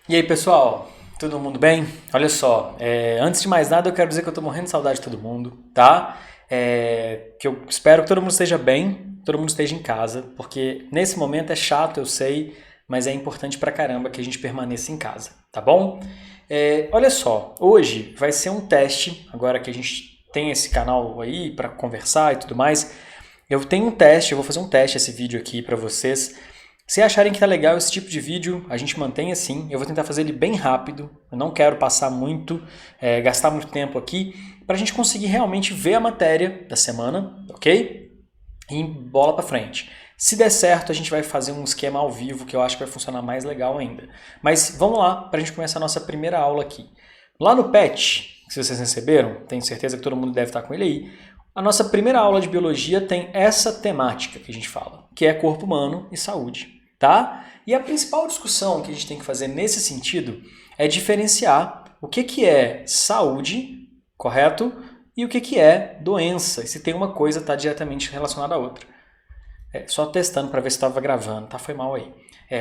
E aí, pessoal, todo mundo bem? Olha só, antes de mais nada eu quero dizer que eu tô morrendo de saudade de todo mundo, tá? Que eu espero que todo mundo esteja bem, todo mundo esteja em casa, porque nesse momento é chato, eu sei, mas é importante pra caramba que a gente permaneça em casa, tá bom? Olha só, hoje vai ser um teste, agora que a gente tem esse canal aí pra conversar e tudo mais, eu tenho um teste, eu vou fazer um teste esse vídeo aqui pra vocês. Se acharem que tá legal esse tipo de vídeo, a gente mantém assim. Eu vou tentar fazer ele bem rápido. Eu não quero passar muito, gastar muito tempo aqui, para a gente conseguir realmente ver a matéria da semana, ok? E bola para frente. Se der certo, a gente vai fazer um esquema ao vivo que eu acho que vai funcionar mais legal ainda. Mas vamos lá para a gente começar a nossa primeira aula aqui. Lá no PET, se vocês receberam, tenho certeza que todo mundo deve estar com ele aí. A nossa primeira aula de biologia tem essa temática que a gente fala, que é corpo humano e saúde, tá? E a principal discussão que a gente tem que fazer nesse sentido é diferenciar o que é saúde, correto? E o que é doença, e se tem uma coisa está diretamente relacionada à outra. Só testando para ver se estava gravando, tá? Foi mal aí.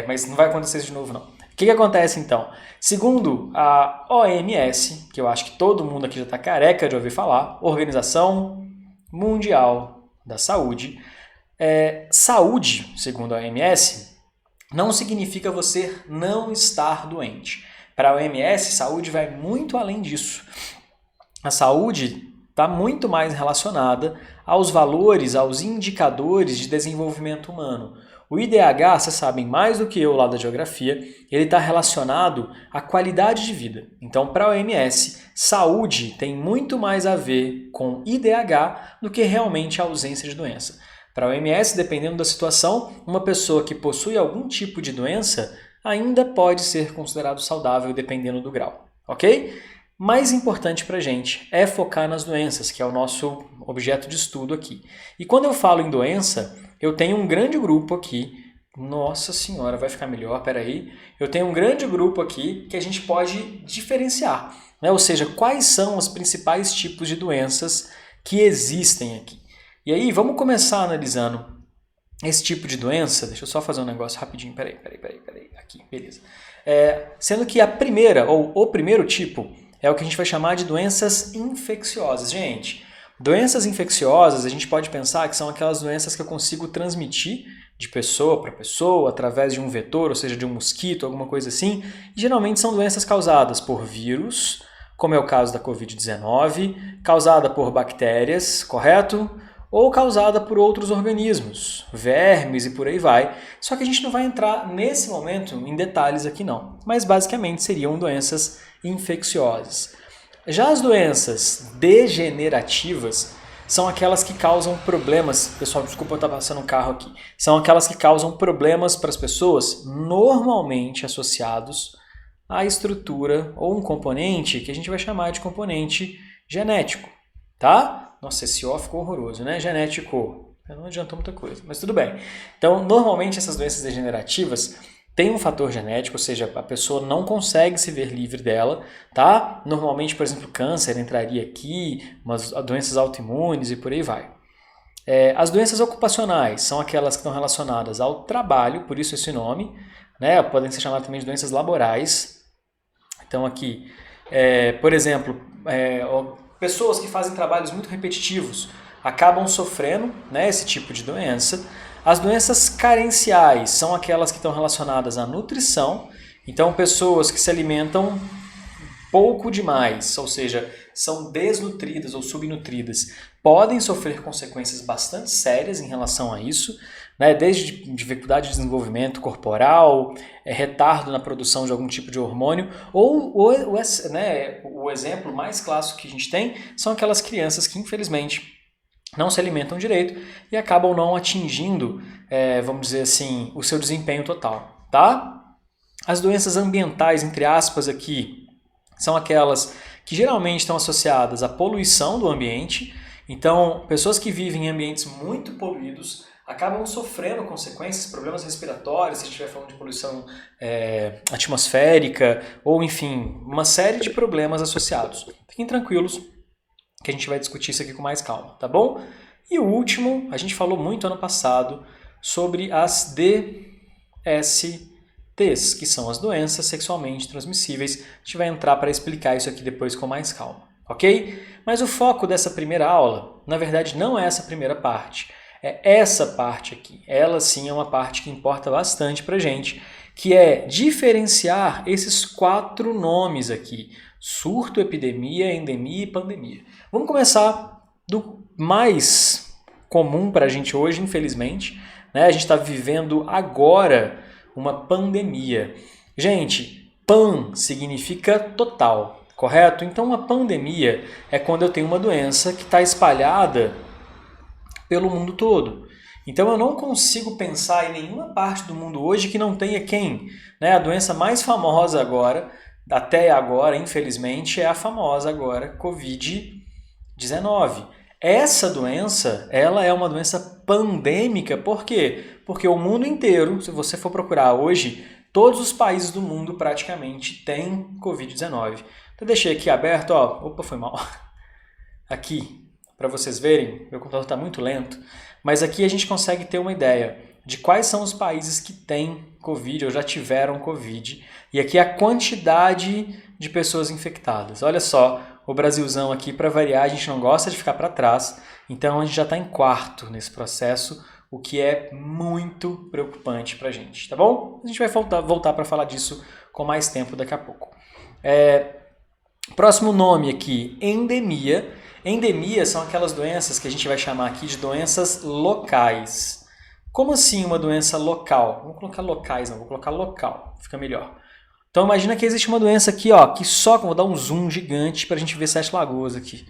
Mas não vai acontecer isso de novo, não. O que acontece então? Segundo a OMS, que eu acho que todo mundo aqui já está careca de ouvir falar, Organização Mundial da Saúde, saúde, segundo a OMS, não significa você não estar doente. Para a OMS, saúde vai muito além disso. A saúde está muito mais relacionada aos valores, aos indicadores de desenvolvimento humano. O IDH, vocês sabem mais do que eu lá da geografia, ele está relacionado à qualidade de vida. Então, para a OMS, saúde tem muito mais a ver com IDH do que realmente a ausência de doença. Para a OMS, dependendo da situação, uma pessoa que possui algum tipo de doença ainda pode ser considerado saudável dependendo do grau, ok? Mais importante para a gente é focar nas doenças, que é o nosso objeto de estudo aqui. E quando eu falo em doença, eu tenho um grande grupo aqui. Nossa senhora, vai ficar melhor, peraí. Eu tenho um grande grupo aqui que a gente pode diferenciar, né? Ou seja, quais são os principais tipos de doenças que existem aqui. E aí, vamos começar analisando esse tipo de doença. Deixa eu só fazer um negócio rapidinho, peraí. Aqui, beleza. Sendo que a primeira, ou o primeiro tipo, é o que a gente vai chamar de doenças infecciosas. Gente, doenças infecciosas a gente pode pensar que são aquelas doenças que eu consigo transmitir de pessoa para pessoa através de um vetor, ou seja, de um mosquito, alguma coisa assim. E geralmente são doenças causadas por vírus, como é o caso da Covid-19, causada por bactérias, correto? Ou causada por outros organismos, vermes e por aí vai. Só que a gente não vai entrar nesse momento em detalhes aqui não, mas basicamente seriam doenças infecciosas. Já as doenças degenerativas são aquelas que causam problemas. Pessoal, desculpa eu estar passando um carro aqui. São aquelas que causam problemas para as pessoas, normalmente associados à estrutura ou um componente que a gente vai chamar de componente genético, tá? Nossa, esse O ficou horroroso, né? Genético. Não adiantou muita coisa, mas tudo bem. Então, normalmente essas doenças degenerativas têm um fator genético, ou seja, a pessoa não consegue se ver livre dela, tá? Normalmente, por exemplo, câncer entraria aqui, umas doenças autoimunes e por aí vai. As doenças ocupacionais são aquelas que estão relacionadas ao trabalho, por isso esse nome, né? Podem ser chamadas também de doenças laborais. Então aqui, por exemplo, pessoas que fazem trabalhos muito repetitivos acabam sofrendo, né, esse tipo de doença. As doenças carenciais são aquelas que estão relacionadas à nutrição. Então, pessoas que se alimentam pouco demais, ou seja, são desnutridas ou subnutridas, podem sofrer consequências bastante sérias em relação a isso, né? Desde dificuldade de desenvolvimento corporal, retardo na produção de algum tipo de hormônio, ou o exemplo mais clássico que a gente tem são aquelas crianças que infelizmente não se alimentam direito e acabam não atingindo, vamos dizer assim, o seu desempenho total, tá? As doenças ambientais, entre aspas aqui, são aquelas que geralmente estão associadas à poluição do ambiente. Então, pessoas que vivem em ambientes muito poluídos acabam sofrendo consequências, problemas respiratórios, se a gente estiver falando de poluição atmosférica, ou enfim, uma série de problemas associados. Fiquem tranquilos que a gente vai discutir isso aqui com mais calma, tá bom? E o último, a gente falou muito ano passado sobre as DSTs. T's, que são as doenças sexualmente transmissíveis. A gente vai entrar para explicar isso aqui depois com mais calma, ok? Mas o foco dessa primeira aula, na verdade, não é essa primeira parte. É essa parte aqui. Ela sim é uma parte que importa bastante para a gente, que é diferenciar esses 4 nomes aqui: surto, epidemia, endemia e pandemia. Vamos começar do mais comum para a gente hoje, infelizmente, né? A gente está vivendo agora uma pandemia. Gente, pan significa total, correto? Então, uma pandemia é quando eu tenho uma doença que está espalhada pelo mundo todo. Então eu não consigo pensar em nenhuma parte do mundo hoje que não tenha quem? Né? A doença mais famosa agora, até agora, infelizmente, é a famosa agora Covid-19. Essa doença, ela é uma doença pandêmica. Por quê? Porque o mundo inteiro, se você for procurar hoje, todos os países do mundo praticamente têm Covid-19. Então deixei aqui aberto, ó, opa, foi mal. Aqui, para vocês verem, meu computador está muito lento, mas aqui a gente consegue ter uma ideia de quais são os países que têm Covid ou já tiveram Covid, e aqui a quantidade de pessoas infectadas. Olha só, o Brasilzão aqui, para variar, a gente não gosta de ficar para trás, então a gente já está em quarto nesse processo, o que é muito preocupante para a gente, tá bom? A gente vai voltar para falar disso com mais tempo daqui a pouco. Próximo nome aqui, endemia. Endemias são aquelas doenças que a gente vai chamar aqui de doenças locais. Como assim uma doença local? Não vou colocar locais, não, vou colocar local, fica melhor. Então imagina que existe uma doença aqui, ó, que só, vou dar um zoom gigante para a gente ver Sete Lagoas aqui.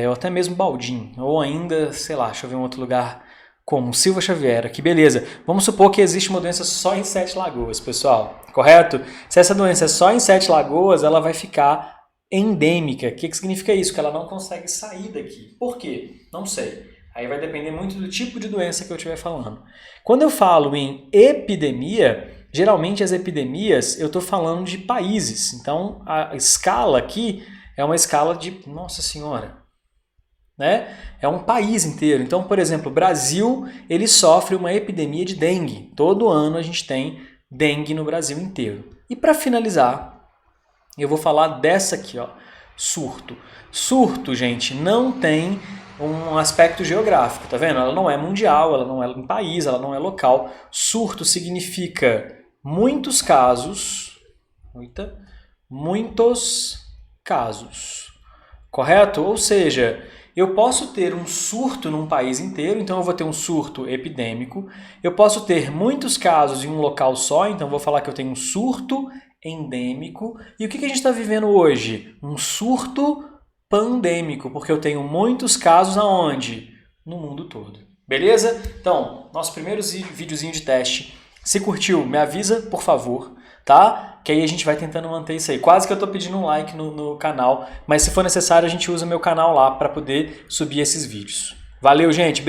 Ou até mesmo Baldim, ou ainda, sei lá, deixa eu ver um outro lugar como Silva Xavier, aqui, beleza. Vamos supor que existe uma doença só em Sete Lagoas, pessoal, correto? Se essa doença é só em Sete Lagoas, ela vai ficar endêmica. O que significa isso? Que ela não consegue sair daqui. Por quê? Não sei. Aí vai depender muito do tipo de doença que eu estiver falando. Quando eu falo em epidemia, geralmente as epidemias eu estou falando de países. Então a escala aqui é uma escala de, nossa senhora, né? É um país inteiro. Então, por exemplo, o Brasil, ele sofre uma epidemia de dengue. Todo ano a gente tem dengue no Brasil inteiro. E para finalizar, eu vou falar dessa aqui, ó, surto. Surto, gente, não tem um aspecto geográfico, tá vendo? Ela não é mundial, ela não é um país, ela não é local. Surto significa muitos casos, muitos casos, correto? Ou seja, eu posso ter um surto num país inteiro, então eu vou ter um surto epidêmico. Eu posso ter muitos casos em um local só, então eu vou falar que eu tenho um surto endêmico. E o que a gente está vivendo hoje? Um surto pandêmico, porque eu tenho muitos casos aonde? No mundo todo. Beleza? Então, nosso primeiro videozinho de teste. Se curtiu, me avisa, por favor, tá? Que aí a gente vai tentando manter isso aí. Quase que eu estou pedindo um like no canal, mas se for necessário a gente usa o meu canal lá para poder subir esses vídeos. Valeu, gente!